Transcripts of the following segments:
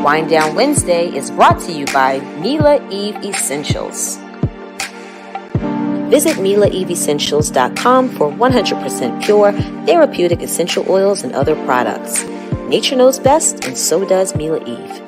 Wind Down Wednesday is brought to you by Mila Eve Essentials. Visit MilaEveEssentials.com for 100% pure, therapeutic essential oils and other products. Nature knows best, and so does Mila Eve.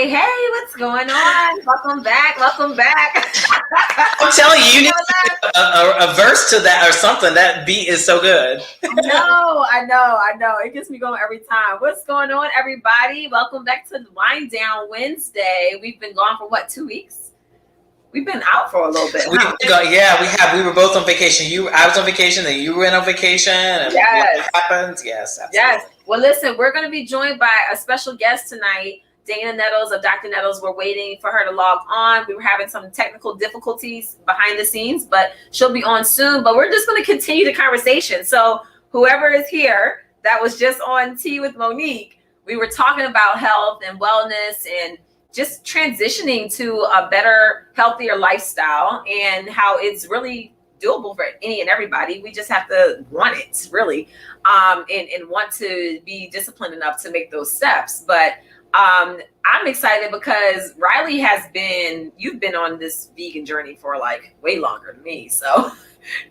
Hey, what's going on? Welcome back. I'm telling you, you need a verse to that or something. That beat is so good. I know. It gets me going every time. What's going on, everybody? Welcome back to Wind Down Wednesday. We've been gone for 2 weeks? We've been out for a little bit. We have. We were both on vacation. I was on vacation, then you went on vacation. And yes. What happened? Yes, absolutely. Yes. Well, listen, we're going to be joined by a special guest tonight. Dana Nettles of Dr. Nettles. We're waiting for her to log on. We were having some technical difficulties behind the scenes, but she'll be on soon. But we're just going to continue the conversation. So whoever is here that was just on Tea with Monique, we were talking about health and wellness and just transitioning to a better, healthier lifestyle and how it's really doable for any and everybody. We just have to want it, really, and want to be disciplined enough to make those steps. But I'm excited because Riley you've been on this vegan journey for way longer than me. So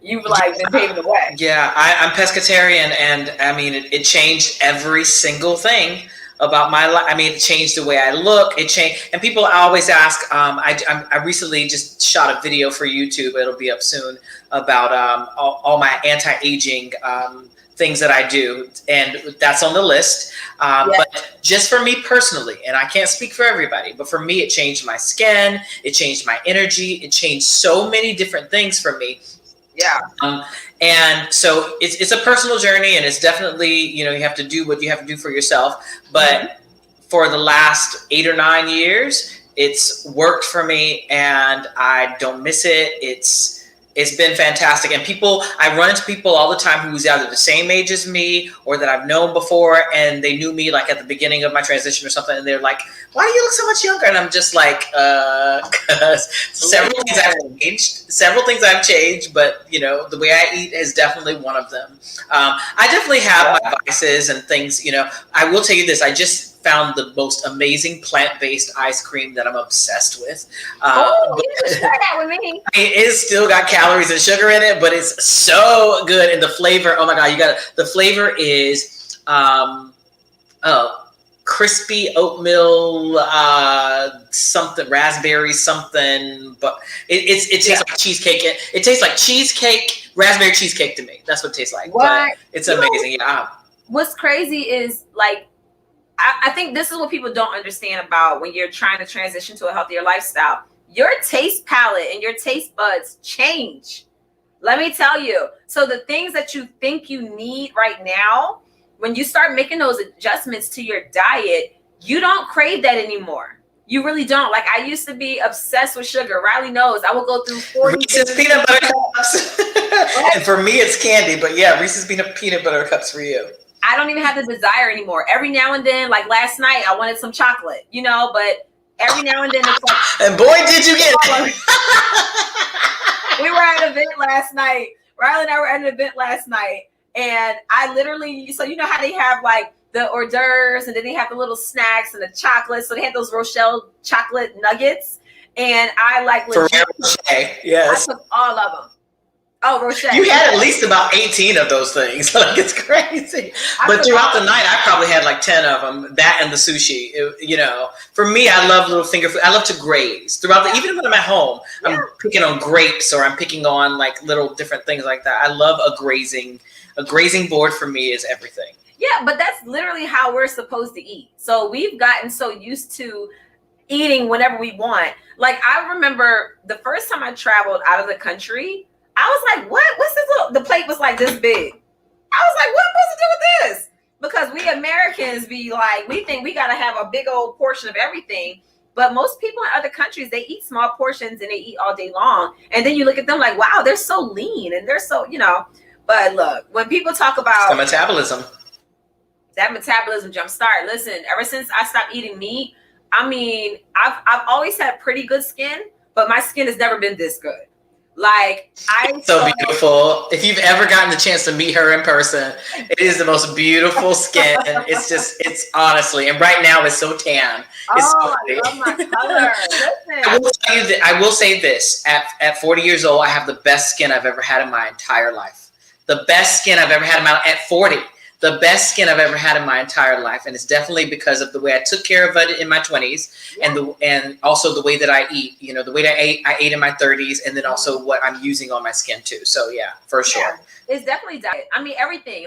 you've been paving the way. Yeah, I'm pescatarian, and I mean, it changed every single thing about my life. I mean, it changed the way I look. It changed, and people always ask. I recently just shot a video for YouTube. It'll be up soon about all my anti-aging things that I do, and that's on the list. Yes. But just for me personally, and I can't speak for everybody, but for me, it changed my skin, it changed my energy, it changed so many different things for me. Yeah. And so it's a personal journey, and it's definitely, you have to do what you have to do for yourself. But for the last 8 or 9 years, it's worked for me, and I don't miss it. It's been fantastic. And I run into people all the time who's either the same age as me or that I've known before, and they knew me at the beginning of my transition or something, and they're like, why do you look so much younger? And I'm just like, because several things I've changed, but the way I eat is definitely one of them. I definitely have my vices and things. I will tell you this, I just found the most amazing plant-based ice cream that I'm obsessed with. You can share that with me. It's still got calories and sugar in it, but it's so good. And the flavor, oh my God, the flavor is crispy oatmeal, something, raspberry something, but it tastes like cheesecake. It tastes like cheesecake, raspberry cheesecake to me. That's what it tastes like. What? But it's amazing. Yeah. What's crazy is I think this is what people don't understand about when you're trying to transition to a healthier lifestyle. Your taste palette and your taste buds change. Let me tell you. So the things that you think you need right now, when you start making those adjustments to your diet, you don't crave that anymore. You really don't. I used to be obsessed with sugar. Riley knows. I will go through 40 Reese's peanut butter cups. And for me, it's candy. But yeah, Reese's peanut butter cups for you. I don't even have the desire anymore. Every now and then, last night, I wanted some chocolate, but every now and then it's and boy, did you get it. We were at an event last night. Riley and I were at an event last night, and I literally, so you know how they have the hors d'oeuvres, and then they have the little snacks and the chocolate. So they had those Rochelle chocolate nuggets, and I yes. I took all of them. Oh, Rochelle. You had at least about 18 of those things. It's crazy. But throughout the night, I probably had 10 of them. That and the sushi. For me, I love little finger food. I love to graze even when I'm at home. I'm picking on grapes, or I'm picking on little different things like that. I love a grazing. A grazing board for me is everything. Yeah, but that's literally how we're supposed to eat. So we've gotten so used to eating whenever we want. I remember the first time I traveled out of the country, I was like, what? What's this the plate was this big. I was like, what am I supposed to do with this? because we Americans be like, we think we got to have a big old portion of everything. But most people in other countries, they eat small portions and they eat all day long. And then you look at them like, wow, they're so lean and they're so, But look, when people talk about the metabolism, that metabolism jumpstart, listen, ever since I stopped eating meat, I mean, I've always had pretty good skin, but my skin has never been this good. Like so beautiful. If you've ever gotten the chance to meet her in person, it is the most beautiful skin. It's honestly, and right now it's so tan. It's so I love my color. Listen. I will tell you that I will say this: at 40 years old, I have the best skin I've ever had in my entire life. The best skin I've ever had at 40. The best skin I've ever had in my entire life, and it's definitely because of the way I took care of it in my 20s, and also the way that I eat. The way that I ate in my 30s, and then also what I'm using on my skin too. So yeah, for sure. It's definitely diet. I mean, everything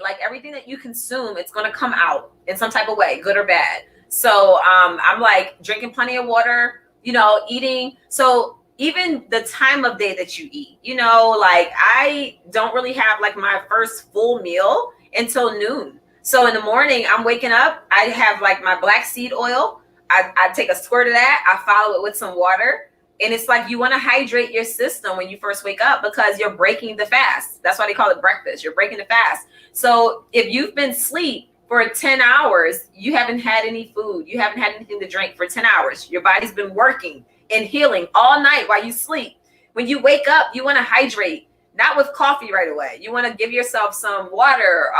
that you consume, it's going to come out in some type of way, good or bad. So I'm like drinking plenty of water, eating. So even the time of day that you eat, like I don't really have like my first full meal until noon. So in the morning, I'm waking up, I have like my black seed oil. I take a squirt of that. I follow it with some water. And it's like you want to hydrate your system when you first wake up because you're breaking the fast. That's why they call it breakfast. You're breaking the fast. So if you've been asleep for 10 hours, you haven't had any food. You haven't had anything to drink for 10 hours. Your body's been working and healing all night while you sleep. When you wake up, you want to hydrate. Not with coffee right away. You want to give yourself some water.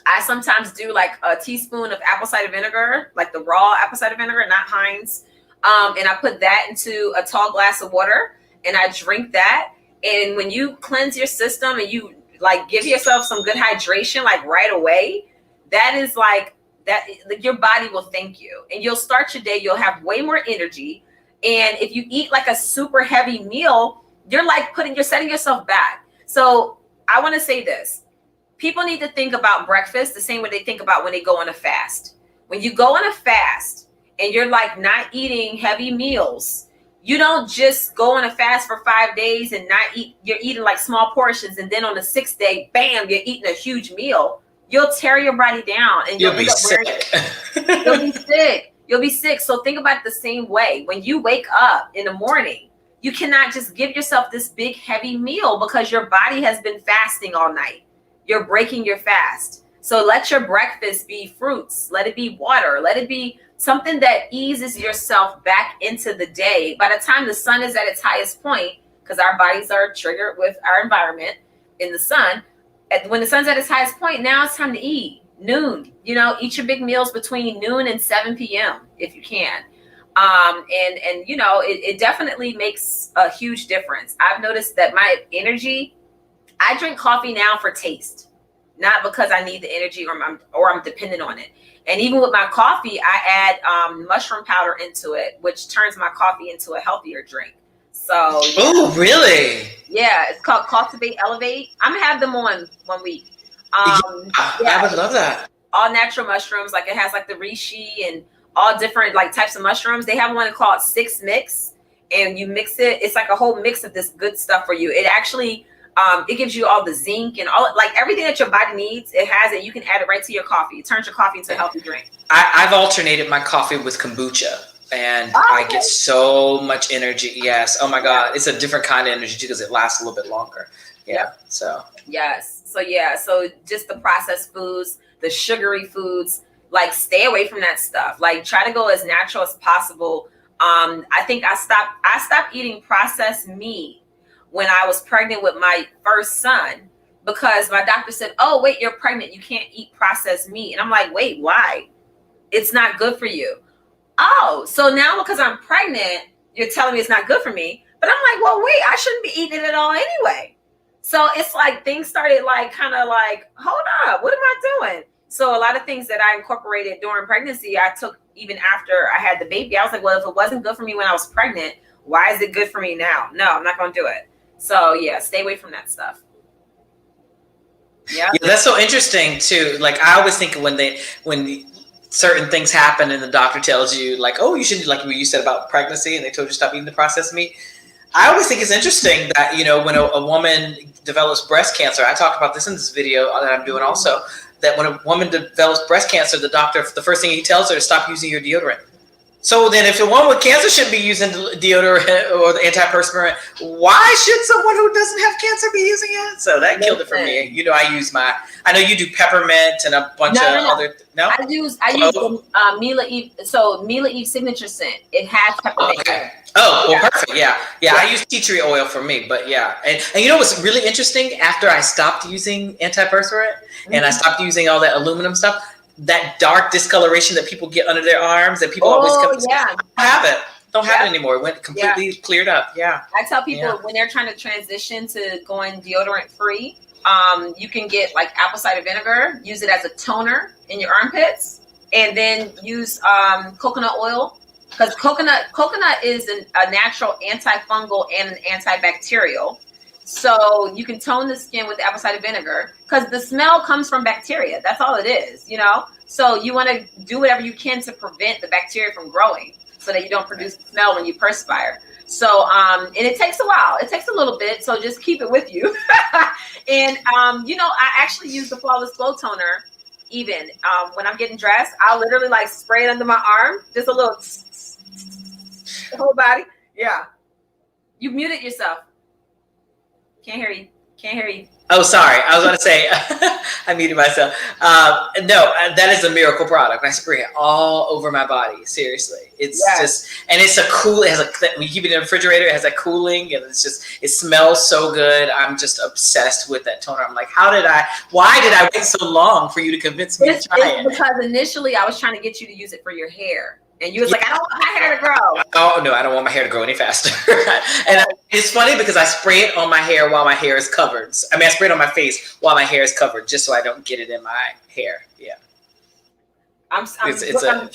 I sometimes do like a teaspoon of apple cider vinegar, like the raw apple cider vinegar, not Heinz. And I put that into a tall glass of water and I drink that. And when you cleanse your system and you like give yourself some good hydration, like right away, that is like that, like your body will thank you and you'll start your day. You'll have way more energy. And if you eat like a super heavy meal, you're setting yourself back. So I want to say this. People need to think about breakfast the same way they think about when they go on a fast. When you go on a fast and you're like not eating heavy meals, you don't just go on a fast for 5 days and not eat. You're eating like small portions. And then on the 6th day, bam, you're eating a huge meal. You'll tear your body down and you'll be sick. You'll be sick. You'll be sick. So think about it the same way. When you wake up in the morning, you cannot just give yourself this big heavy meal because your body has been fasting all night. You're breaking your fast. So let your breakfast be fruits. Let it be water. Let it be something that eases yourself back into the day. By the time the sun is at its highest point, because our bodies are triggered with our environment in the sun, when the sun's at its highest point, now it's time to eat. Noon, eat your big meals between noon and 7 p.m. if you can. It definitely makes a huge difference. I've noticed that my energy, I drink coffee now for taste, not because I need the energy or I'm dependent on it. And even with my coffee, I add mushroom powder into it, which turns my coffee into a healthier drink. So, oh, really? Yeah, it's called Cultivate Elevate. I'm gonna have them on one week. I would love that. All natural mushrooms, like it has like the reishi and all different like types of mushrooms. They have one called 6 Mix, and you mix it. It's like a whole mix of this good stuff for you. It actually, it gives you all the zinc and all like everything that your body needs. It has it. You can add it right to your coffee. It turns your coffee into a healthy drink. I've alternated my coffee with kombucha. And I get so much energy. Yes. Oh my God. It's a different kind of energy too because it lasts a little bit longer. Yeah. So. Yes. So just the processed foods, the sugary foods, like stay away from that stuff. Like try to go as natural as possible. I think I stopped eating processed meat when I was pregnant with my first son because my doctor said, oh, wait, you're pregnant. You can't eat processed meat. And I'm like, wait, why? It's not good for you. Oh, so now because I'm pregnant, you're telling me it's not good for me. But I'm like, well, wait, I shouldn't be eating it at all anyway. So it's like things started like kind of like, hold up, what am I doing? So a lot of things that I incorporated during pregnancy, I took even after I had the baby. I was like, well, if it wasn't good for me when I was pregnant, why is it good for me now? No, I'm not going to do it. So yeah, stay away from that stuff. Yeah, that's so interesting too. Like I always think when certain things happen and the doctor tells you like, oh, you shouldn't, like what you said about pregnancy and they told you to stop eating the processed meat. I always think it's interesting that, when a woman develops breast cancer, I talked about this in this video that I'm doing also, that when a woman develops breast cancer, the first thing he tells her is stop using your deodorant. So then if a woman with cancer shouldn't be using deodorant or the antiperspirant, why should someone who doesn't have cancer be using it? So that killed it for me. You know, I know you do peppermint and a bunch of other. No, I use Mila Eve. So Mila Eve signature scent. It has peppermint. Okay. Oh, well, perfect. Yeah. I use tea tree oil for me, but yeah. And you know what's really interesting? After I stopped using antiperspirant and I stopped using all that aluminum stuff, that dark discoloration that people get under their arms that people always come don't have it anymore. It went completely cleared up. Yeah. I tell people when they're trying to transition to going deodorant free, you can get like apple cider vinegar, use it as a toner in your armpits, and then use coconut oil, because coconut is a natural antifungal and an antibacterial. So you can tone the skin with apple cider vinegar, because the smell comes from bacteria. That's all it is, you know? So you want to do whatever you can to prevent the bacteria from growing so that you don't produce the smell when you perspire. So, and it takes a while. It takes a little bit. So just keep it with you. And, you know, I actually use the Flawless Glow Toner even when I'm getting dressed. I'll literally like spray it under my arm. Just a little the whole body. Yeah. You muted yourself. Can't hear you. Oh, sorry. I was going to say, I muted myself. No, that is a miracle product. I spray it all over my body. Seriously. It's just, and it's when you keep it in the refrigerator, it has that cooling, and it smells so good. I'm just obsessed with that toner. I'm like, why did I wait so long for you to convince me to try it? Because initially I was trying to get you to use it for your hair. And you was like, I don't want my hair to grow. Oh, no, I don't want my hair to grow any faster. And it's funny because I spray it on my hair while my hair is covered. I mean, I spray it on my face while my hair is covered, just so I don't get it in my hair. Yeah. I'm trying to make sure that I'm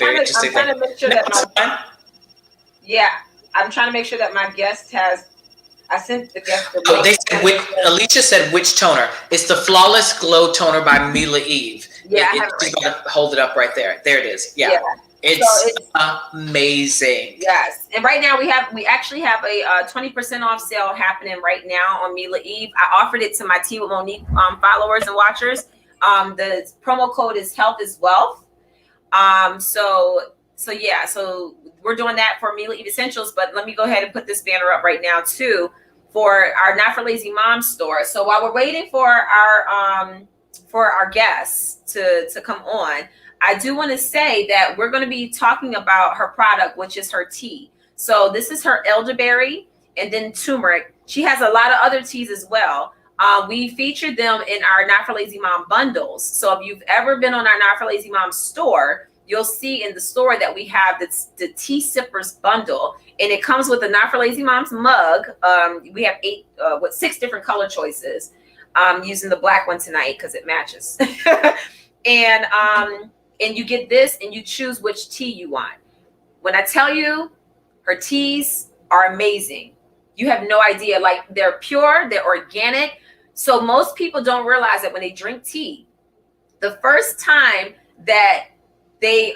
trying to make sure that my guest has. I sent the guest. Alicia said which toner? It's the Flawless Glow Toner by Mila Eve. Yeah, she's gonna hold it up right there. There it is. Yeah. It's amazing. Yes. And right now we actually have a 20% off sale happening right now on Mila Eve. I offered it to my Tea with Monique followers and watchers. The promo code is Health is Wealth. So we're doing that for Mila Eve Essentials, but let me go ahead and put this banner up right now too for our Not for Lazy Moms store. So while we're waiting for our guests to come on, I do want to say that we're going to be talking about her product, which is her tea. So this is her elderberry and then turmeric. She has a lot of other teas as well. We featured them in our Not for Lazy Mom bundles. So if you've ever been on our Not for Lazy Mom store, you'll see in the store that we have the Tea Sippers bundle, and it comes with a Not for Lazy Moms mug. We have 6 different color choices. I'm using the black one tonight because it matches. And you get this and you choose which tea you want. When I tell you, her teas are amazing. You have no idea. Like, they're pure, they're organic. So most people don't realize that when they drink tea, the first time that they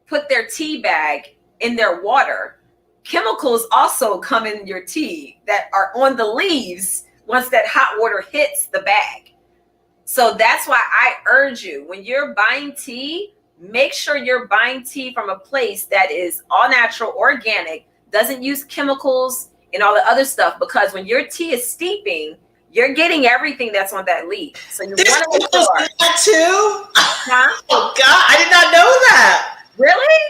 put their tea bag in their water, chemicals also come in your tea that are on the leaves once that hot water hits the bag. So that's why I urge you, when you're buying tea, make sure you're buying tea from a place that is all natural, organic, doesn't use chemicals and all the other stuff, because when your tea is steeping, you're getting everything that's on that leaf. So you want to make sure. That too? Huh? Oh God, I did not know that. Really?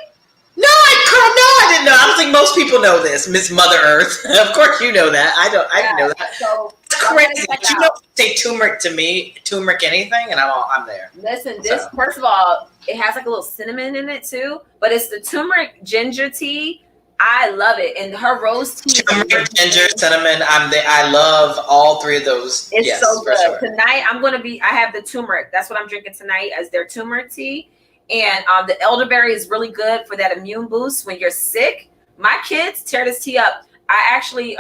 No, I didn't know. I don't think most people know this, Miss Mother Earth. Of course you know that. I didn't know that. So it's crazy. But you don't say turmeric to me, turmeric anything, and I'm there. Listen, first of all, it has like a little cinnamon in it too, but it's the turmeric ginger tea. I love it. And her rose tea. Turmeric, ginger, cinnamon. I love all 3 of those. It's so good. Sure. Tonight I have the turmeric. That's what I'm drinking tonight as their turmeric tea. And the elderberry is really good for that immune boost when you're sick. My kids tear this tea up. I actually,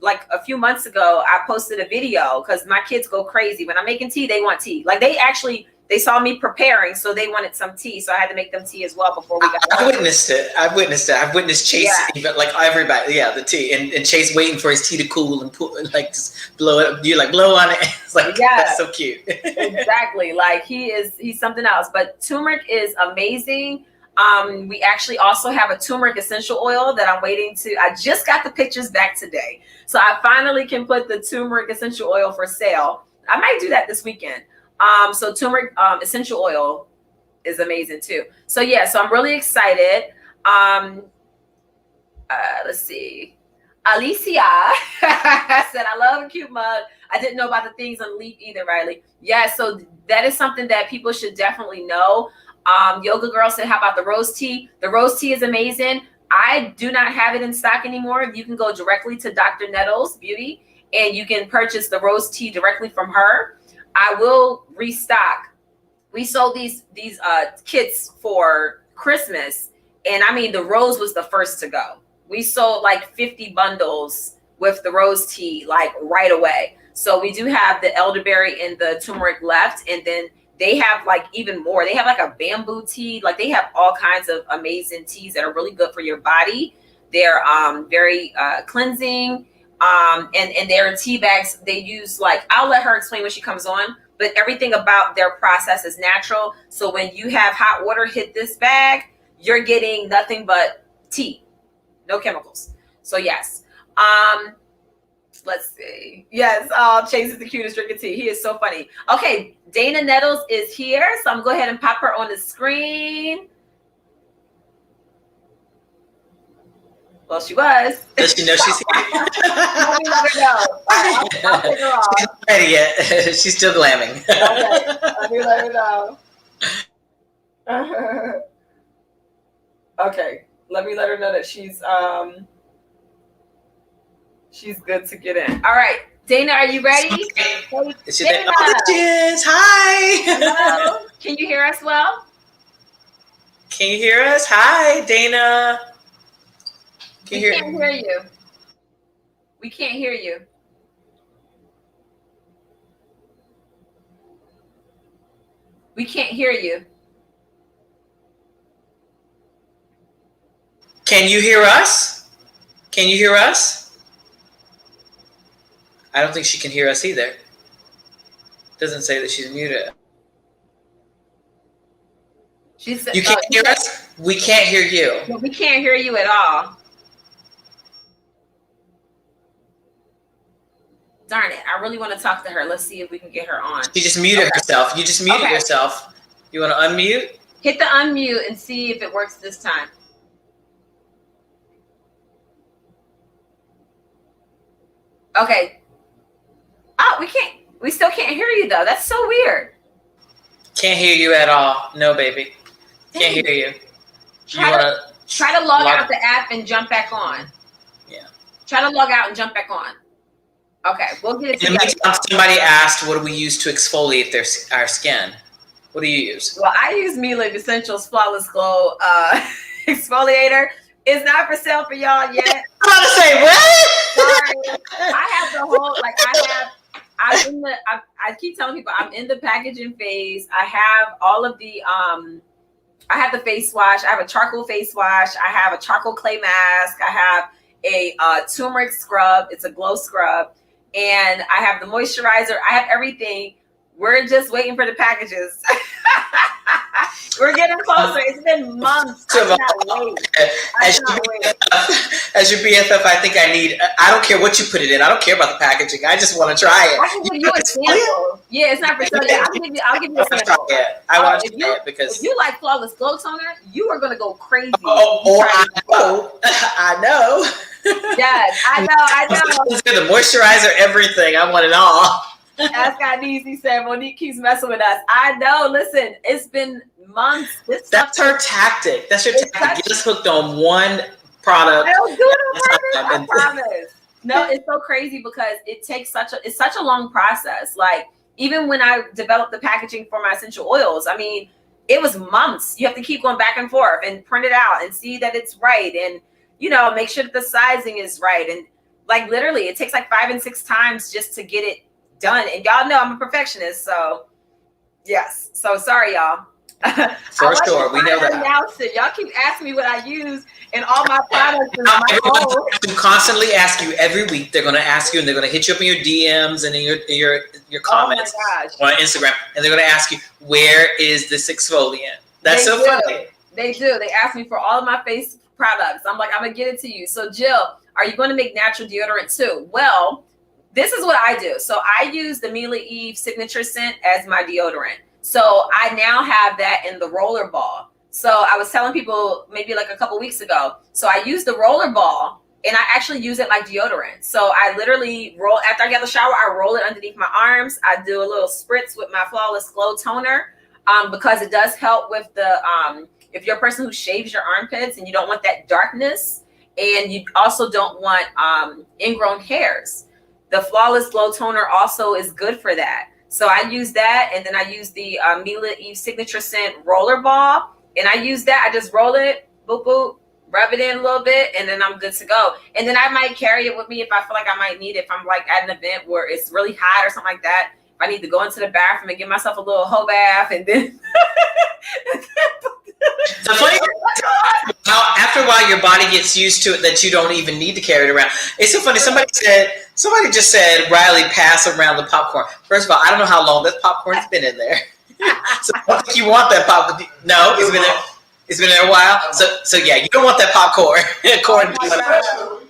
like a few months ago, I posted a video because my kids go crazy. When I'm making tea, they want tea. Like they saw me preparing, so they wanted some tea. So I had to make them tea as well before we got I witnessed it. I've witnessed Chase, even like everybody, the tea. And Chase waiting for his tea to cool and just blow it up. You like blow on it. was like, that's so cute. Exactly. Like he's something else. But turmeric is amazing. We actually also have a turmeric essential oil that I'm waiting to. I just got the pictures back today. So I finally can put the turmeric essential oil for sale. I might do that this weekend. So turmeric essential oil is amazing too. So yeah, so I'm really excited. Let's see. Alicia said, I love a cute mug. I didn't know about the things on Leaf either, Riley. Yeah, so that is something that people should definitely know. Yoga Girl said, how about the rose tea? The rose tea is amazing. I do not have it in stock anymore. You can go directly to Dr. Nettles Beauty and you can purchase the rose tea directly from her. I will restock. We sold these kits for Christmas, and I mean the rose was the first to go. We sold like 50 bundles with the rose tea like right away. So we do have the elderberry and the turmeric left, and then they have like even more. They have like a bamboo tea. Like they have all kinds of amazing teas that are really good for your body. They're very cleansing. And their tea bags, they use like, I'll let her explain when she comes on, but everything about their process is natural. So when you have hot water hit this bag, you're getting nothing but tea, no chemicals. So yes. Let's see. Yes. Chase is the cutest drinking tea. He is so funny. Okay. Dana Nettles is here. So I'm going to go ahead and pop her on the screen. Well, she was. Does she know she's here? Let me let her know. I'll take her off. She's not ready yet. She's still glamming. Okay. Let me let her know. Okay. Let me let her know that she's good to get in. All right. Dana, are you ready? Dana. Hi. Hello. Can you hear us well? Can you hear us? Hi, Dana. We can't hear you. We can't hear you. We can't hear you. Can you hear us? Can you hear us? I don't think she can hear us either. Doesn't say that she's muted. She said, you can't hear us? We can't hear you. No, we can't hear you at all. Darn it. I really want to talk to her. Let's see if we can get her on. She just muted herself. You just muted yourself. You want to unmute? Hit the unmute and see if it works this time. Okay. Oh, we still can't hear you though. That's so weird. Can't hear you at all. No, baby. Can't hear you. Try to log out the app and jump back on. Yeah. Try to log out and jump back on. Okay, we'll get it together. Somebody asked, what do we use to exfoliate our skin? What do you use? Well, I use Miele Essentials Flawless Glow exfoliator. It's not for sale for y'all yet. I'm about to say, what? Sorry. I have the whole, like, I keep telling people I'm in the packaging phase. I have all of the, I have the face wash. I have a charcoal face wash. I have a charcoal clay mask. I have a turmeric scrub. It's a glow scrub. And I have the moisturizer. I have everything. We're just waiting for the packages. We're getting closer. It's been months. I cannot wait. As your BFF, I think I don't care what you put it in. I don't care about the packaging. I just want to try it. I can give you a sample. Yeah, it's not for sale. Yeah, I'll give you a sample. I want to try it because if you like Flawless Glow Toner, you are going to go crazy. I know. Yes, I know. The moisturizer, everything. I want it all. Ask Easy said, Monique keeps messing with us. I know. Listen, it's been months. That's her tactic. That's your tactic. Get us hooked on one product. I don't do it on purpose. I promise. No, it's so crazy because it's such a long process. Like even when I developed the packaging for my essential oils, I mean, it was months. You have to keep going back and forth and print it out and see that it's right. And, make sure that the sizing is right. And like literally it takes like 5 and 6 times just to get it done. And y'all know I'm a perfectionist. So yes. So sorry, y'all. For sure, we know that. Announce it. Y'all keep asking me what I use in all my products. To constantly ask you every week. They're going to ask you, and they're going to hit you up in your DMs and in your comments on Instagram, and they're going to ask you, where is this exfoliant? That's so funny. They do. They ask me for all of my face products. I'm like, I'm gonna get it to you. So Jill, are you going to make natural deodorant too? Well, this is what I do. So I use the Mila Eve signature scent as my deodorant. So I now have that in the roller ball. So I was telling people maybe like a couple weeks ago. So I use the roller ball and I actually use it like deodorant. So I literally roll, after I get the shower, I roll it underneath my arms. I do a little spritz with my Flawless Glow toner because it does help with the, if you're a person who shaves your armpits and you don't want that darkness and you also don't want ingrown hairs, the Flawless Glow toner also is good for that. So I use that, and then I use the Mila Eve signature scent roller ball, and I use that. I just roll it, boop, boop, rub it in a little bit, and then I'm good to go. And then I might carry it with me if I feel like I might need it. If I'm like at an event where it's really hot or something like that, if I need to go into the bathroom and give myself a little whole bath, and then the funny thing, after a while, your body gets used to it that you don't even need to carry it around. It's so funny. Somebody just said, Riley, pass around the popcorn. First of all, I don't know how long this popcorn's been in there. So I don't think you want that popcorn. No, it's been there. It's been there a while. So yeah, you don't want that popcorn. According to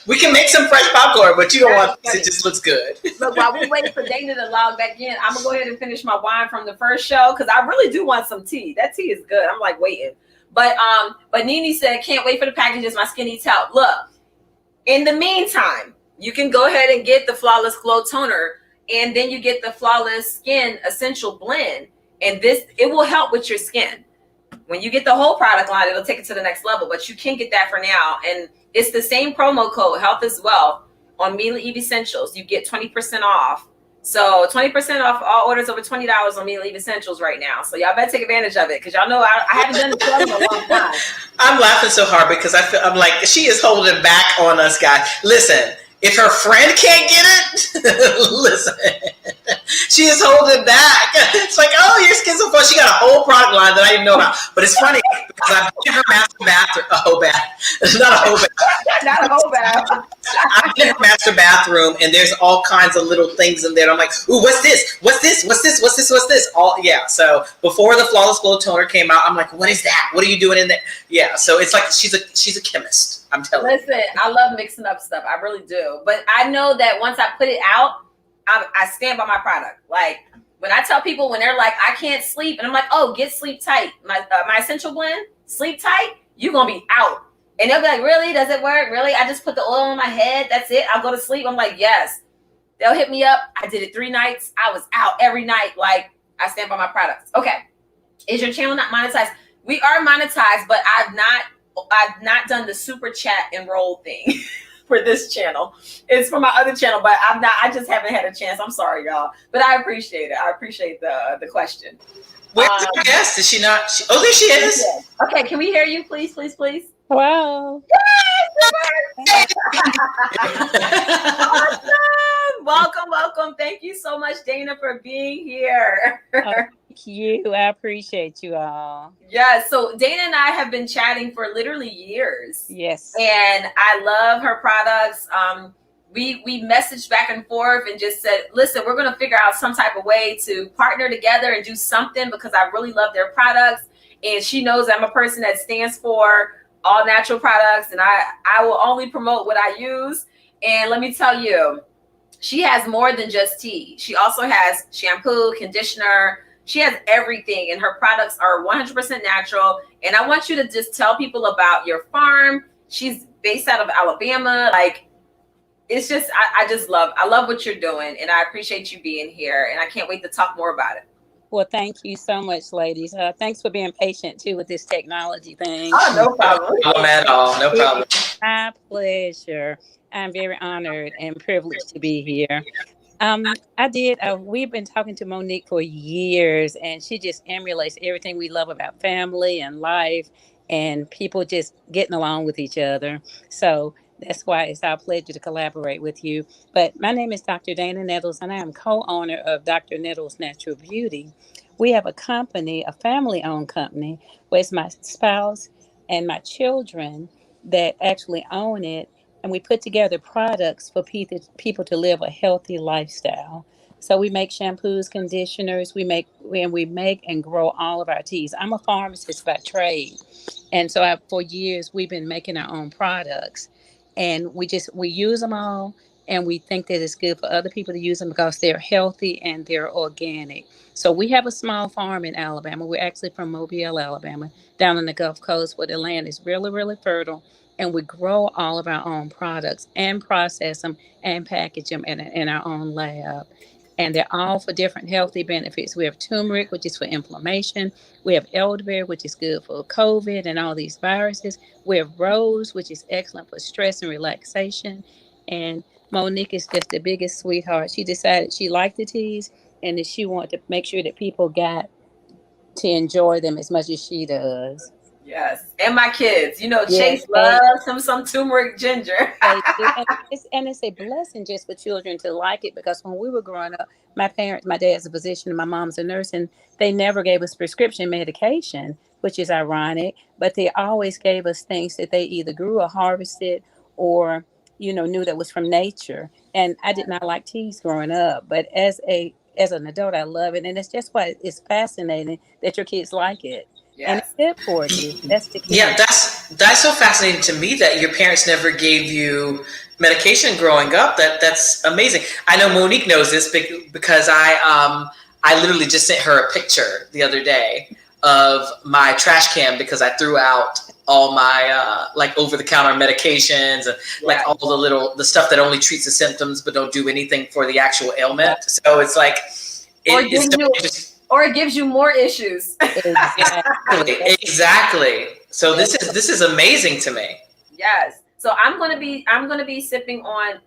we can make some fresh popcorn, but you don't want it. It just looks good. Look, while we wait for Dana to log back in, I'm gonna go ahead and finish my wine from the first show because I really do want some tea. That tea is good. I'm like waiting. But Nene said, can't wait for the packages. My skin needs help. Look, in the meantime, you can go ahead and get the Flawless Glow toner, and then you get the Flawless Skin Essential Blend, and it will help with your skin. When you get the whole product line, it'll take it to the next level. But you can get that for now, and it's the same promo code, Health as Well, on Mila Eve Essentials. You get 20% off. So 20% off all orders over $20 on Mila Eve Essentials right now. So y'all better take advantage of it because y'all know I haven't done this in a long time. I'm laughing so hard because I'm like, she is holding back on us, guys. Listen, if her friend can't get it, listen, she is holding back. It's like, oh, your skin's so fun. She got a whole product line that I didn't know about. But it's funny because I've been in her master bathroom, a whole bath. Not a whole bath. Not a whole bath. I've been in her master bathroom, and there's all kinds of little things in there. I'm like, ooh, what's this? What's this? What's this? What's this? What's this? All yeah. So before the Flawless Glow toner came out, I'm like, what is that? What are you doing in there? Yeah. So it's like she's a chemist. I'm telling you. Listen, I love mixing up stuff. I really do. But I know that once I put it out, I stand by my product. Like when I tell people when they're like, I can't sleep, and I'm like, oh, get Sleep Tight. My essential blend, Sleep Tight, you're going to be out. And they'll be like, really? Does it work? Really? I just put the oil on my head. That's it. I'll go to sleep. I'm like, yes. They'll hit me up. I did it 3 nights. I was out every night. Like I stand by my products. Okay. Is your channel not monetized? We are monetized, but I've not done the super chat enroll thing for this channel. It's for my other channel, but I just haven't had a chance. I'm sorry, y'all. But I appreciate it. I appreciate the question. Where's the guest? Is she not? Oh, there she is. Okay, can we hear you, please, please, please? Hello. Yes! Awesome. Welcome. Thank you so much, Dana, for being here. Thank you. I appreciate you all. Yeah, so Dana and I have been chatting for literally years. Yes. And I love her products. We messaged back and forth and just said, listen, we're going to figure out some type of way to partner together and do something because I really love their products. And she knows I'm a person that stands for all natural products, and I will only promote what I use. And let me tell you, she has more than just tea. She also has shampoo, conditioner. She has everything, and her products are 100% natural. And I want you to just tell people about your farm. She's based out of Alabama. Like, it's just, I love what you're doing, and I appreciate you being here, and I can't wait to talk more about it. Well, thank you so much, ladies. Thanks for being patient too with this technology thing. Oh, no problem. No problem at all. No problem. My pleasure. I'm very honored and privileged to be here. We've been talking to Monique for years, and she just emulates everything we love about family and life and people just getting along with each other. So that's why it's our pleasure to collaborate with you. But my name is Dr. Dana Nettles, and I am co-owner of Dr. Nettles Natural Beauty. we have a company, a family-owned company, where it's my spouse and my children that actually own it, and we put together products for people to live a healthy lifestyle. So we make shampoos, conditioners, we make and grow all of our teas. I'm a pharmacist by trade. And so for years we've been making our own products, and we use them all, and we think that it's good for other people to use them because they're healthy and they're organic. So we have a small farm in Alabama. We're actually from Mobile, Alabama, down on the Gulf Coast where the land is really, really fertile. And we grow all of our own products and process them and package them in our own lab. And they're all for different healthy benefits. We have turmeric, which is for inflammation. We have elderberry, which is good for COVID and all these viruses. We have rose, which is excellent for stress and relaxation. And Monique is just the biggest sweetheart. She decided she liked the teas and that she wanted to make sure that people got to enjoy them as much as she does. Yes, and my kids. You know, Yes, Chase loves him some turmeric ginger. they do. And it's a blessing just for children to like it, because when we were growing up, my dad's a physician and my mom's a nurse, and they never gave us prescription medication, which is ironic, but they always gave us things that they either grew or harvested or, knew that was from nature. And I did not like teas growing up, but as an adult, I love it. And it's just why it's fascinating that your kids like it. And it's Yes. good for you. That's the key. Yeah, that's so fascinating to me that your parents never gave you medication growing up. That's amazing. I know Monique knows this because I literally just sent her a picture the other day of my trash can because I threw out all my like over the counter medications and like all the stuff that only treats the symptoms but don't do anything for the actual ailment. So it's like or it gives you more issues. Exactly. So this is amazing to me. Yes. So I'm gonna be sipping on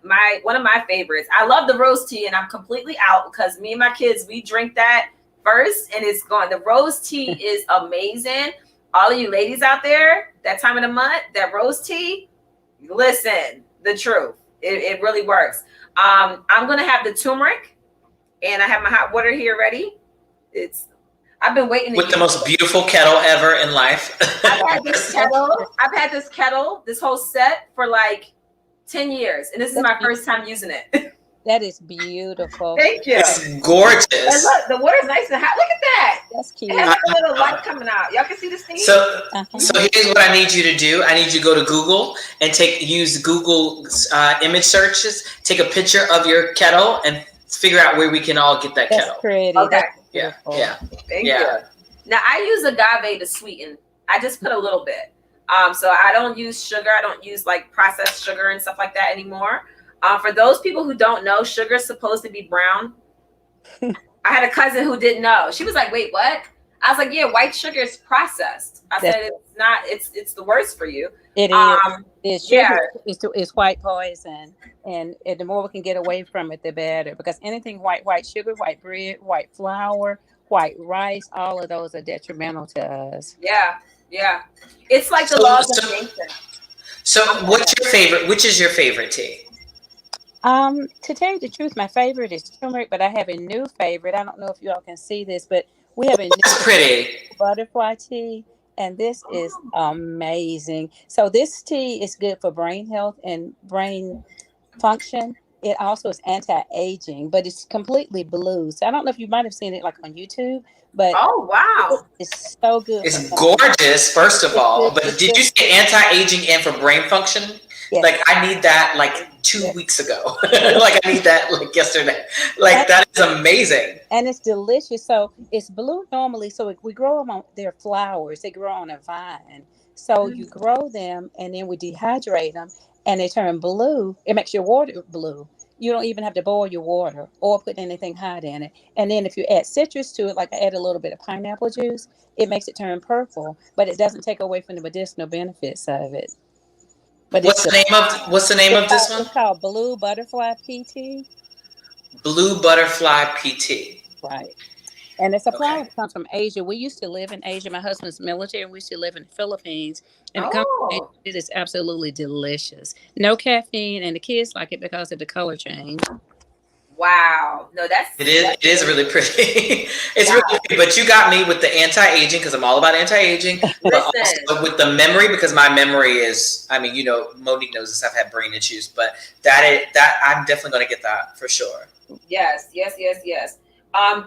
one of my favorites. I love the rose tea, and I'm completely out because me and my kids, we drink that first, and it's gone. The rose tea is amazing. All of you ladies out there, that time of the month, that rose tea, listen, the truth. It really works. I'm gonna have the turmeric, and I have my hot water here ready. I've been waiting with the most beautiful kettle ever in life. I've had this kettle, this whole set for like 10 years, and this is my first time using it. That is beautiful. Thank you. It's gorgeous. And look, the water's nice and hot. Look at that. That's cute. It has like a little light coming out. Y'all can see the steam. So here's what I need you to do. I need you to go to Google and use Google image searches. Take a picture of your kettle and figure out where we can all get that kettle. That's pretty. Okay. Yeah. Thank you. Now I use agave to sweeten. I just put a little bit. So I don't use sugar. I don't use like processed sugar and stuff like that anymore. For those people who don't know, sugar is supposed to be brown. I had a cousin who didn't know. She was like, "Wait, what?" I was like, "Yeah, white sugar is processed." I said, "It's not. It's the worst for you." It is. Sugar is white poison, and the more we can get away from it, the better. Because anything white sugar, white bread, white flour, white rice, all of those are detrimental to us. Yeah. It's like the laws of nature. So, what's your favorite? Which is your favorite tea? To tell you the truth, my favorite is turmeric, but I have a new favorite. I don't know if you all can see this, but we have a new pretty butterfly tea, and this is amazing. So this tea is good for brain health and brain function. It also is anti-aging, but it's completely blue. So I don't know if you might have seen it like on YouTube, but oh wow, it's so good. It's gorgeous, first of all. But did you say anti-aging and for brain function? Yes. Like I need that like 2 weeks ago. Like I need that like yesterday. Like that is amazing. And it's delicious. So it's blue normally. So we grow them on their flowers. They grow on a vine. So you grow them and then we dehydrate them and they turn blue. It makes your water blue. You don't even have to boil your water or put anything hot in it. And then if you add citrus to it, like I add a little bit of pineapple juice, it makes it turn purple, but it doesn't take away from the medicinal benefits of it. But what's the name of this one? It's called Blue Butterfly PT. Blue Butterfly PT. Right. And it's a flower that comes from Asia. We used to live in Asia. My husband's military, and we used to live in the Philippines. And it comes from Asia. It is absolutely delicious. No caffeine, and the kids like it because of the color change. Wow. No, It is really pretty. It's really pretty, but you got me with the anti-aging because I'm all about anti-aging, but also with the memory because my memory is, I mean, you know, Monique knows this, I've had brain issues, but that I'm definitely going to get that for sure. Yes.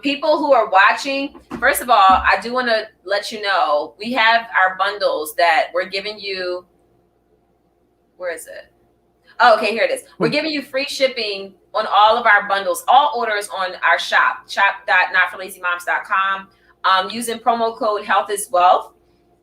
People who are watching, first of all, I do want to let you know, we have our bundles that we're giving you. Where is it? Oh, okay, here it is. We're giving you free shipping on all of our bundles, all orders on our shop.notforlazymoms.com, using promo code Health is Wealth.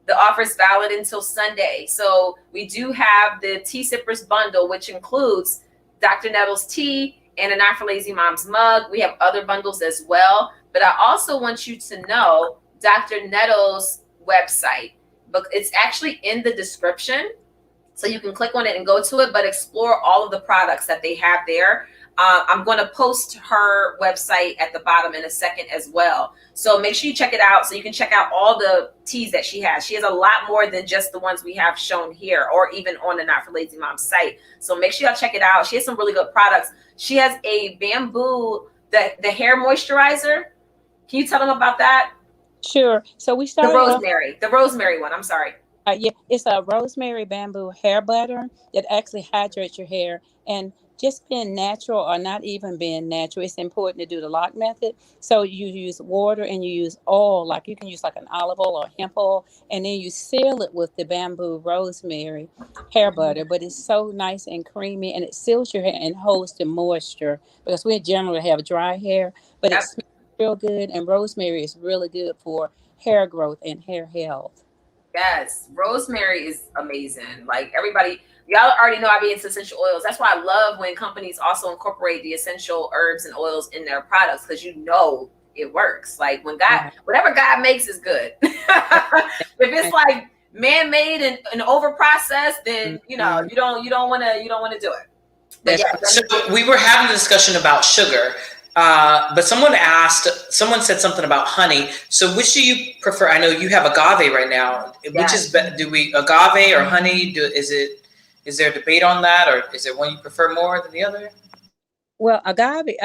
The offer is valid until Sunday. So we do have the Tea Sippers bundle, which includes Dr. Nettles tea and a Not for Lazy Moms mug. We have other bundles as well. But I also want you to know Dr. Nettles' website. But it's actually in the description. So you can click on it and go to it, but explore all of the products that they have there. I'm going to post her website at the bottom in a second as well. So make sure you check it out so you can check out all the teas that she has. She has a lot more than just the ones we have shown here or even on the Not for Lazy Mom site. So make sure y'all check it out. She has some really good products. She has a bamboo, the hair moisturizer. Can you tell them about that? Sure. So we started the rosemary one. I'm sorry. Yeah, it's a rosemary bamboo hair butter that actually hydrates your hair. And just being natural or not even being natural, it's important to do the lock method. So you use water and you use oil, like you can use like an olive oil or hemp oil, and then you seal it with the bamboo rosemary hair butter. But it's so nice and creamy, and it seals your hair and holds the moisture because we generally have dry hair, but it smells real good. And rosemary is really good for hair growth and hair health. Yes, rosemary is amazing. Like everybody, y'all already know I be into essential oils. That's why I love when companies also incorporate the essential herbs and oils in their products because you know it works. Like when God, whatever God makes is good. If it's like man-made and over-processed, then you know you don't want to do it. But so we were having a discussion about sugar. But someone said something about honey. So which do you prefer? I know you have agave right now. Which is agave or honey? Is there a debate on that, or is there one you prefer more than the other? Well, agave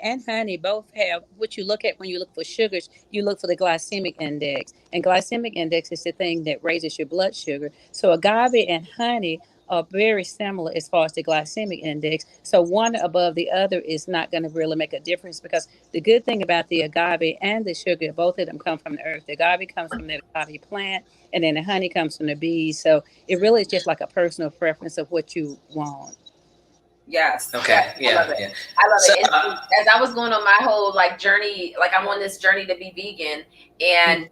and honey both have what you look at when you look for sugars. You look for the glycemic index, and glycemic index is the thing that raises your blood sugar. So agave and honey are very similar as far as the glycemic index. So one above the other is not going to really make a difference because the good thing about the agave and the sugar, both of them come from the earth. The agave comes from the agave plant, and then the honey comes from the bees. So it really is just like a personal preference of what you want. Yes. Okay. Yes, I love it. As I was going on my whole journey, I'm on this journey to be vegan and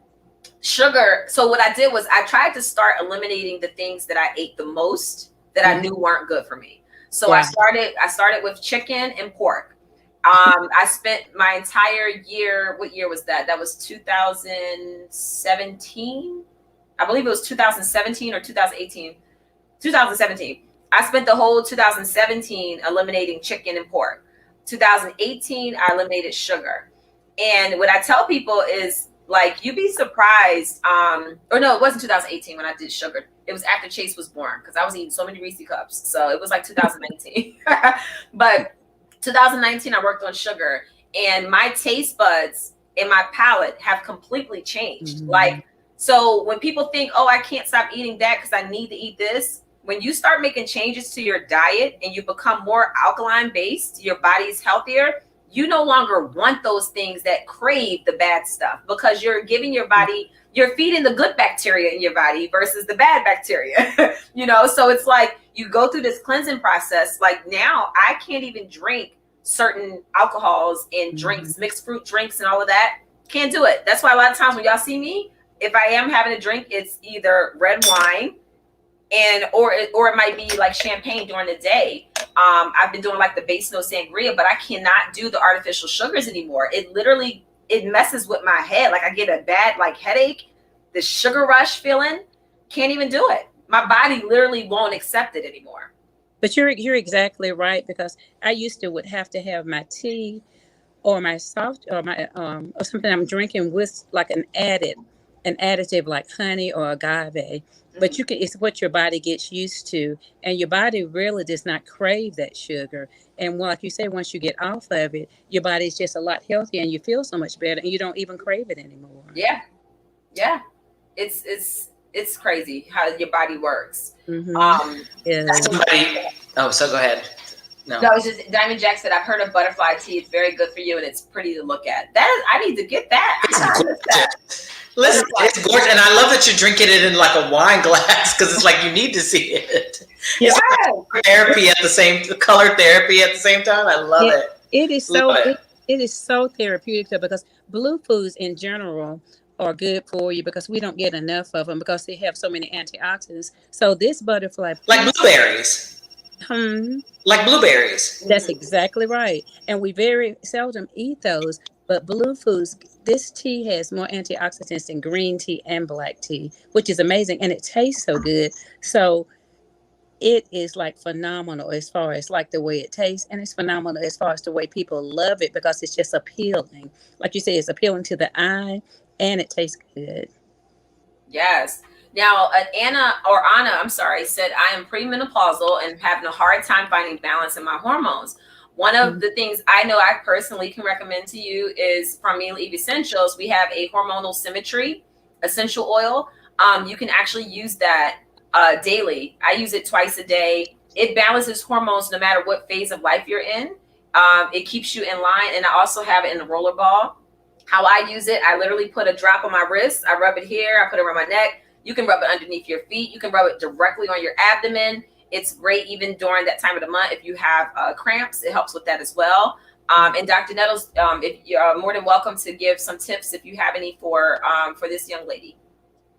sugar. So what I did was I tried to start eliminating the things that I ate the most that I knew weren't good for me. So I started with chicken and pork. I spent my entire year. What year was that? That was 2017. I believe it was 2017 or 2018. 2017. I spent the whole 2017 eliminating chicken and pork. 2018, I eliminated sugar. And what I tell people is you'd be surprised. Or no, it wasn't 2018 when I did sugar. It was after Chase was born because I was eating so many Reese cups. So it was 2019. But 2019, I worked on sugar and my taste buds and my palate have completely changed. So when people think, oh, I can't stop eating that because I need to eat this. When you start making changes to your diet and you become more alkaline based, your body's healthier, you no longer want those things that crave the bad stuff because you're giving your body, you're feeding the good bacteria in your body versus the bad bacteria, So it's you go through this cleansing process. Now I can't even drink certain alcohols and drinks, mixed fruit drinks and all of that. Can't do it. That's why a lot of times when y'all see me, if I am having a drink, it's either red wine or it might be champagne during the day. I've been doing the base note sangria, but I cannot do the artificial sugars anymore. It messes with my head. I get a bad headache, the sugar rush feeling. Can't even do it. My body literally won't accept it anymore. But you're exactly right because I used to would have to have my tea or my soft or my or something I'm drinking with an added an additive like honey or agave, but it's what your body gets used to, and your body really does not crave that sugar. And like you say, once you get off of it, your body's just a lot healthier and you feel so much better and you don't even crave it anymore. Yeah. Yeah. It's crazy how your body works. Yeah. So go ahead. No, it's just Diamond Jack said, I've heard of butterfly tea. It's very good for you and it's pretty to look at. I need to get that. Listen, it's gorgeous. And I love that you're drinking it in like a wine glass because it's like you need to see it. Yeah. It's like therapy at the same color therapy at the same time. I love it. It is so therapeutic because blue foods in general are good for you because we don't get enough of them because they have so many antioxidants. So this butterfly, like blueberries. Like blueberries. That's exactly right. And we very seldom eat those. But blue foods, this tea has more antioxidants than green tea and black tea, which is amazing. And it tastes so good. So it is like phenomenal as far as like the way it tastes. And it's phenomenal as far as the way people love it because it's just appealing. Like you say, it's appealing to the eye and it tastes good. Yes. Now, Anna, said, I am premenopausal and having a hard time finding balance in my hormones. One of the things I know I personally can recommend to you is from Mila Eve Essentials. We have a hormonal symmetry essential oil. You can actually use that daily. I use it twice a day. It balances hormones no matter what phase of life you're in. It keeps you in line. And I also have it in the roller ball. How I use it, I literally put a drop on my wrist. I rub it here. I put it around my neck. You can rub it underneath your feet. You can rub it directly on your abdomen. It's great even during that time of the month. If you have cramps, it helps with that as well. And Dr. Nettles, if you're more than welcome to give some tips if you have any for this young lady.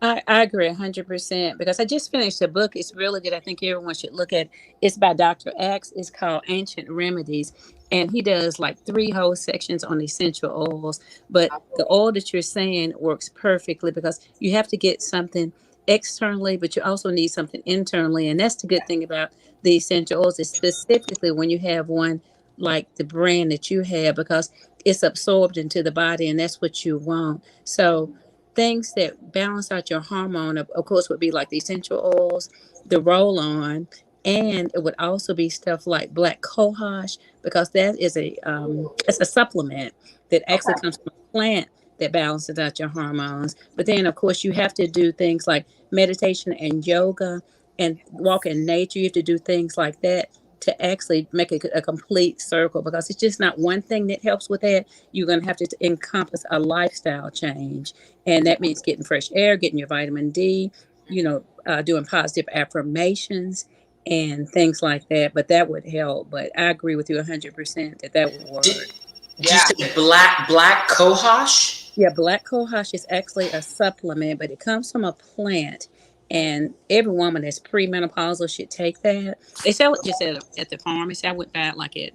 I agree 100% because I just finished a book. It's really good. I think everyone should look at it. It's by Dr. Axe. It's called Ancient Remedies. And he does like 3 whole sections on essential oils. But the oil that you're saying works perfectly because you have to get something externally, but you also need something internally. And that's the good thing about the essential oils, is specifically when you have one like the brand that you have, because it's absorbed into the body and that's what you want. So things that balance out your hormone, of course, would be like the essential oils, the roll-on, and it would also be stuff like black cohosh, because that is it's a supplement that actually comes from a plant that balances out your hormones. But then, of course, you have to do things like meditation and yoga and walk in nature. You have to do things like that to actually make a complete circle, because it's just not one thing that helps with that. You're going to have to encompass a lifestyle change. And that means getting fresh air, getting your vitamin D, doing positive affirmations and things like that. But that would help. But I agree with you 100% that would work. Did you say black cohosh? Yeah, black cohosh is actually a supplement, but it comes from a plant. And every woman that's premenopausal should take that. They sell it just at the pharmacy. I would buy it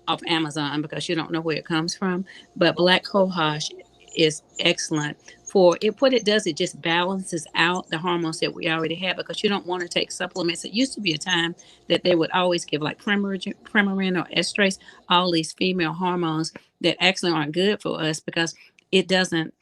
off Amazon because you don't know where it comes from. But black cohosh is excellent for it. What it does, it just balances out the hormones that we already have, because you don't want to take supplements. It used to be a time that they would always give like Premarin or estrase, all these female hormones that actually aren't good for us, because it doesn't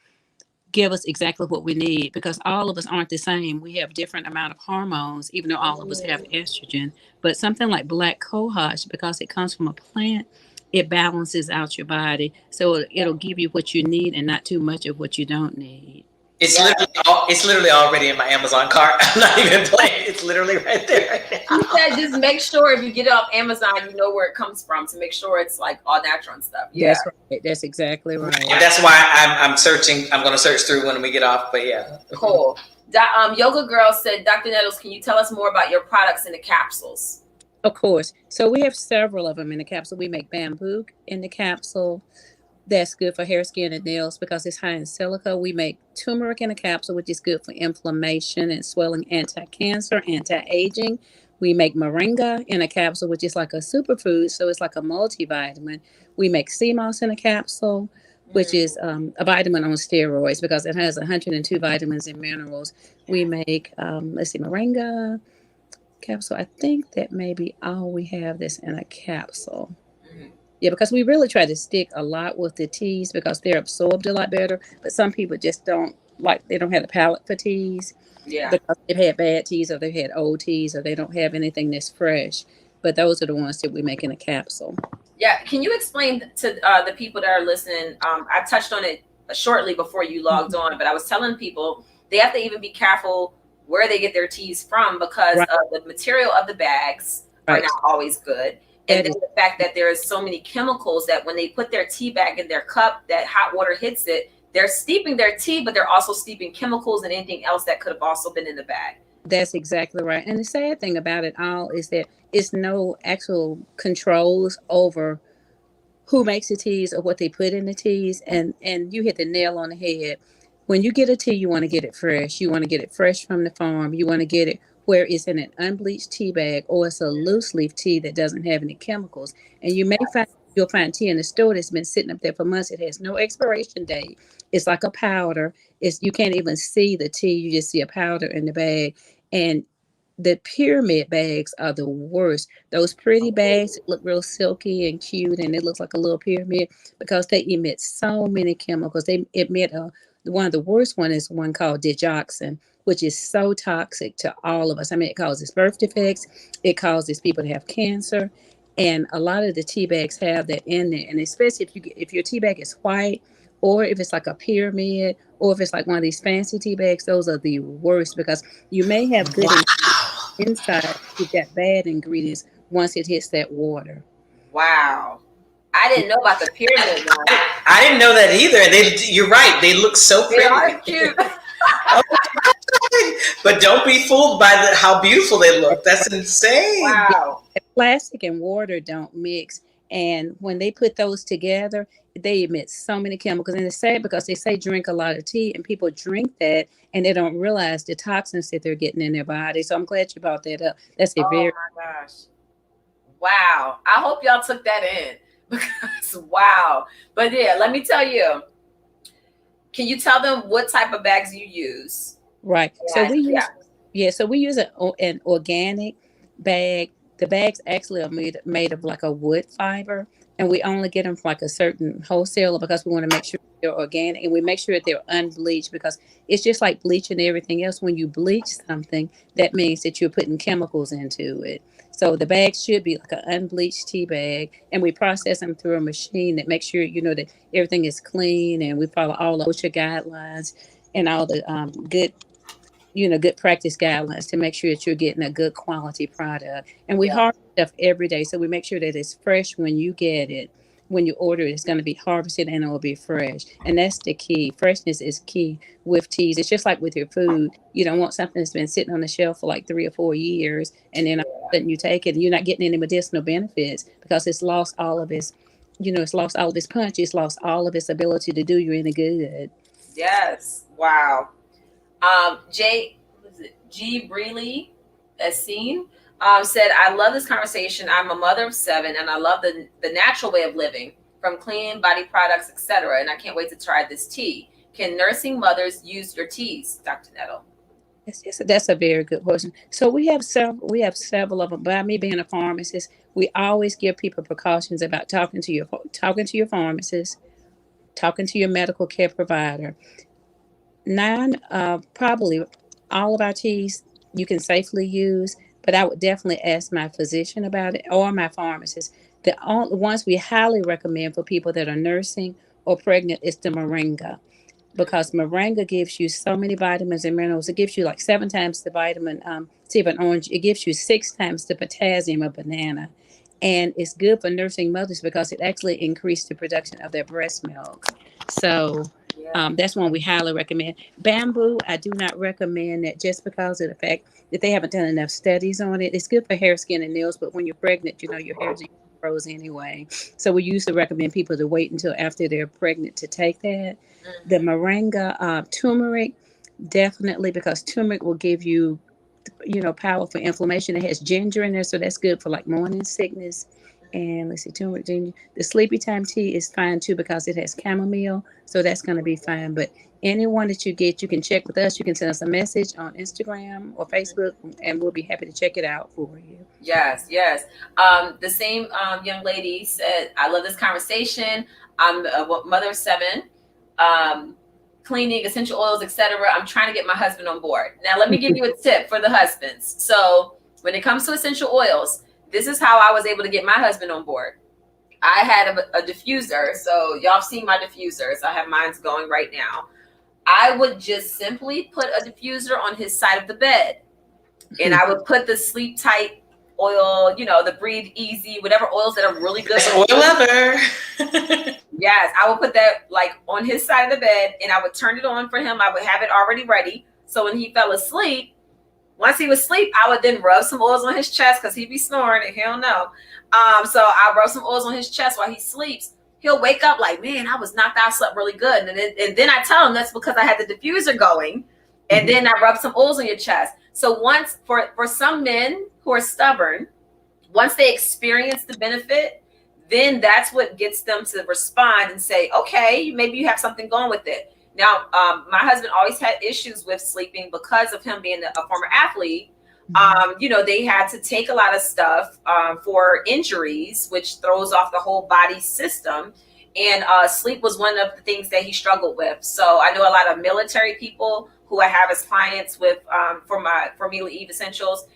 give us exactly what we need, because all of us aren't the same. We have different amount of hormones, even though all of us have estrogen. But something like black cohosh, because it comes from a plant, it balances out your body. So it'll give you what you need and not too much of what you don't need. It's literally already in my Amazon cart. I'm not even playing. It's literally right there right now. You said just make sure if you get it off Amazon, you know where it comes from, to make sure it's like all natural and stuff. Yeah, that's right. That's exactly right. That's why I'm searching. I'm going to search through when we get off. But yeah, cool. Yoga Girl said, Dr. Nettles, can you tell us more about your products in the capsules? Of course. So we have several of them in the capsule. We make bamboo in the capsule. That's good for hair, skin, and nails because it's high in silica. We make turmeric in a capsule, which is good for inflammation and swelling, anti-cancer, anti-aging. We make moringa in a capsule, which is like a superfood, so it's like a multivitamin. We make sea moss in a capsule, which is a vitamin on steroids because it has 102 vitamins and minerals. We make, moringa capsule. I think that may be all we have that's in a capsule. Yeah, because we really try to stick a lot with the teas because they're absorbed a lot better. But some people just don't like they don't have the palate for teas Yeah. because they've had bad teas or they've had old teas or they don't have anything that's fresh. But those are the ones that we make in a capsule. Yeah. Can you explain to the people that are listening? I touched on it shortly before you logged on, but I was telling people they have to even be careful where they get their teas from because Right. the material of the bags are Right. not always good. And then the fact that there is so many chemicals that when they put their tea bag in their cup, that hot water hits it, they're steeping their tea, but they're also steeping chemicals and anything else that could have also been in the bag. That's exactly right. And the sad thing about it all is that it's no actual controls over who makes the teas or what they put in the teas. And you hit the nail on the head. When you get a tea, you want to get it fresh. You want to get it fresh from the farm. You want to get it where it's in an unbleached tea bag or it's a loose leaf tea that doesn't have any chemicals. And you'll find tea in the store that's been sitting up there for months. It has no expiration date. It's like a powder. It's you can't even see the tea. You just see a powder in the bag. And the pyramid bags are the worst. Those pretty bags that look real silky and cute, and it looks like a little pyramid because they emit so many chemicals. They emit one of the worst one is one called detoxing, which is so toxic to all of us. I mean, it causes birth defects. It causes people to have cancer, and a lot of the tea bags have that in there. And especially if your tea bag is white, or if it's like a pyramid, or if it's like one of these fancy tea bags, those are the worst because you may have good Wow. inside, you've got bad ingredients once it hits that water. Wow. I didn't know about the pyramid one. I didn't know that either. You're right. They look so They pretty. are cute. But don't be fooled by how beautiful they look. That's insane. Wow. Plastic and water don't mix. And when they put those together, they emit so many chemicals. And it's sad because they say drink a lot of tea, and people drink that and they don't realize the toxins that they're getting in their body. So I'm glad you brought that up. That's a Oh very my gosh. Wow. I hope y'all took that in because wow. But yeah, let me tell you. Can you tell them what type of bags you use? right. So we use an organic bag. The bags actually are made of like a wood fiber, and we only get them from like a certain wholesaler because we want to make sure they're organic, and we make sure that they're unbleached because it's just like bleaching everything else. When you bleach something, that means that you're putting chemicals into it. So the bag should be like an unbleached tea bag, and we process them through a machine that makes sure that everything is clean, and we follow all the OSHA guidelines and all the good practice guidelines to make sure that you're getting a good quality product. And we harvest stuff every day, so we make sure that it's fresh when you get it. When you order it, it's going to be harvested and it will be fresh. And that's the key. Freshness is key with teas. It's just like with your food. You don't want something that's been sitting on the shelf for like 3 or 4 years, and then all of a sudden you take it and you're not getting any medicinal benefits because it's lost all of its punch. It's lost all of its ability to do you any good. Yes. Wow. G. Breeley, as seen, said, I love this conversation. I'm a mother of 7, and I love the natural way of living, from clean body products, etc. And I can't wait to try this tea. Can nursing mothers use your teas, Dr. Nettle? That's a very good question. So we have several of them. By me being a pharmacist, we always give people precautions about talking to your pharmacist, talking to your medical care provider. Probably all of our teas you can safely use, but I would definitely ask my physician about it or my pharmacist. The ones we highly recommend for people that are nursing or pregnant is the moringa, because moringa gives you so many vitamins and minerals. It gives you like 7 times the vitamin C of an orange. It gives you 6 times the potassium of banana. And it's good for nursing mothers because it actually increased the production of their breast milk. So that's one we highly recommend. Bamboo, I do not recommend that just because of the fact that they haven't done enough studies on it. It's good for hair, skin, and nails, but when you're pregnant, your hair grows anyway. So we usually recommend people to wait until after they're pregnant to take that. The moringa, turmeric, definitely, because turmeric will give you, powerful inflammation. It has ginger in there, so that's good for like morning sickness. And let's see, turmeric, ginger. The sleepy time tea is fine too because it has chamomile, so that's going to be fine. But anyone that you get, you can check with us. You can send us a message on Instagram or Facebook, and we'll be happy to check it out for you. Yes. The same young lady said, I love this conversation. I'm a mother of 7. cleaning, essential oils, etc. I'm trying to get my husband on board. Now, let me give you a tip for the husbands. So when it comes to essential oils, this is how I was able to get my husband on board. I had a diffuser. So y'all have seen my diffusers. I have mine's going right now. I would just simply put a diffuser on his side of the bed. And I would put the Sleep Tight oil, you know, the Breathe Easy, whatever oils that are really good. Oil lover. Yes, I would put that like on his side of the bed, and I would turn it on for him. I would have it already ready. So when he fell asleep, once he was asleep, I would then rub some oils on his chest because he'd be snoring and he don't know. So I rub some oils on his chest while he sleeps. He'll wake up like, man, I was knocked out, slept really good. And then I tell him that's because I had the diffuser going. And then I rub some oils on your chest. So once for some men who are stubborn, once they experience the benefit, then that's what gets them to respond and say, okay, maybe you have something going with it. Now, my husband always had issues with sleeping because of him being a former athlete. You know, they had to take a lot of stuff for injuries, which throws off the whole body system. And sleep was one of the things that he struggled with. So I know a lot of military people who I have as clients with for Mila Eve Essentials.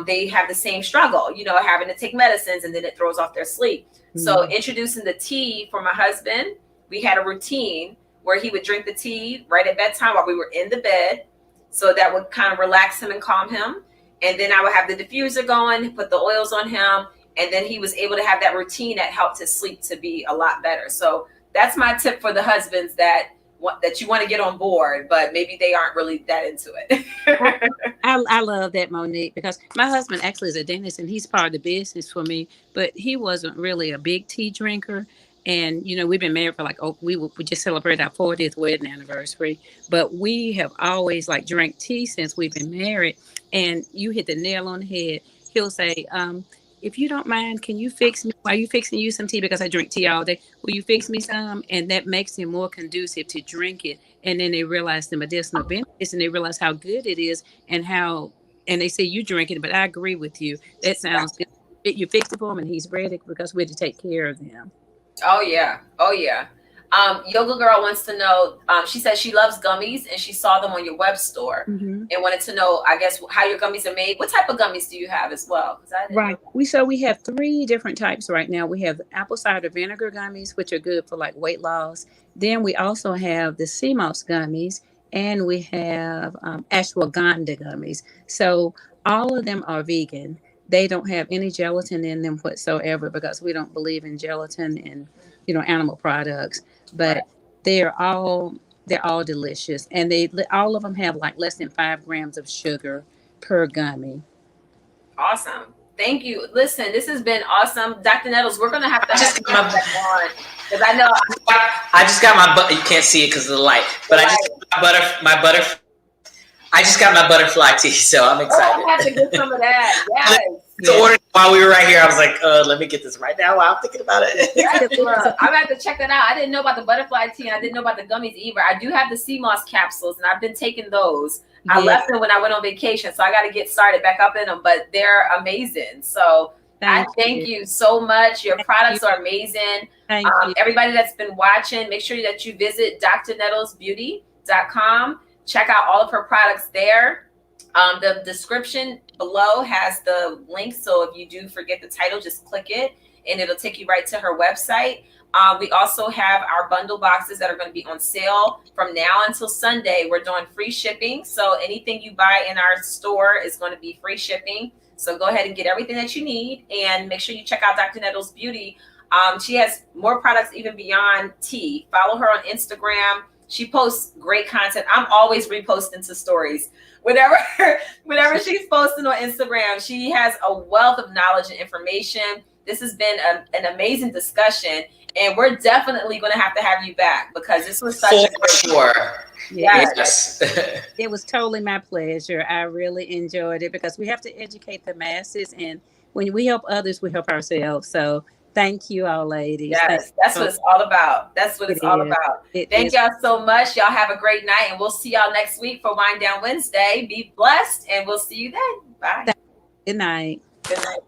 They have the same struggle, you know, having to take medicines and then it throws off their sleep. So introducing the tea for my husband, we had a routine where he would drink the tea right at bedtime while we were in the bed. So that would kind of relax him and calm him. And then I would have the diffuser going, put the oils on him. And then he was able to have that routine that helped his sleep to be a lot better. So that's my tip for the husbands that you want to get on board, but maybe they aren't really that into it. I love that, Monique, because my husband actually is a dentist and he's part of the business for me, but he wasn't really a big tea drinker. And, you know, we've been married for like, we just celebrated our 40th wedding anniversary, but we have always like drank tea since we've been married. And you hit the nail on the head. He'll say, if you don't mind, can you fix me? While you fixing you some tea, because I drink tea all day, will you fix me some? And that makes them more conducive to drink it. And then they realize the medicinal benefits and they realize how good it is and they say you drink it, but I agree with you. That sounds good. You fixed it for him and he's ready because we're to take care of them. Oh, yeah. Oh, yeah. Yoga Girl wants to know, she says she loves gummies and she saw them on your web store and wanted to know, I guess, how your gummies are made. What type of gummies do you have as well? Right. We have 3 different types right now. We have apple cider vinegar gummies, which are good for like weight loss. Then we also have the sea moss gummies and we have ashwagandha gummies. So all of them are vegan. They don't have any gelatin in them whatsoever because we don't believe in gelatin and, you know, animal products. But they're all delicious, and all of them have like less than 5 grams of sugar per gummy. Awesome. Thank you. Listen, this has been awesome. Dr. Nettles, we're going to have to have you on because I know I just got my butter. You can't see it because of the light, but I just got my butterfly tea, so I'm excited. I have to get some of that. Yes. To order while we were right here, I was like, let me get this right now while I'm thinking about it. Yes, I'm going to have to check that out. I didn't know about the butterfly tea, and I didn't know about the gummies either. I do have the sea moss capsules, and I've been taking those. I left them when I went on vacation, so I got to get started back up in them, but they're amazing. So I thank you so much. Your products are amazing. Thank you. Everybody that's been watching, make sure that you visit drnettlesbeauty.com. Check out all of her products there. The description below has the link. So if you do forget the title, just click it and it'll take you right to her website. We also have our bundle boxes that are going to be on sale from now until Sunday. We're doing free shipping. So anything you buy in our store is going to be free shipping. So go ahead and get everything that you need and make sure you check out Dr. Nettles Beauty. She has more products even beyond tea. Follow her on Instagram. She posts great content. I'm always reposting to stories. Whenever she's posting on Instagram, she has a wealth of knowledge and information. This has been an amazing discussion, and we're definitely going to have you back because this was such a great sure. Yes. It was totally my pleasure. I really enjoyed it because we have to educate the masses, and when we help others, we help ourselves. So thank you all, ladies. Yes, that's what it's all about. That's what it's all about. Thank y'all so much. Y'all have a great night, and we'll see y'all next week for Wind Down Wednesday. Be blessed, and we'll see you then. Bye. Good night. Good night.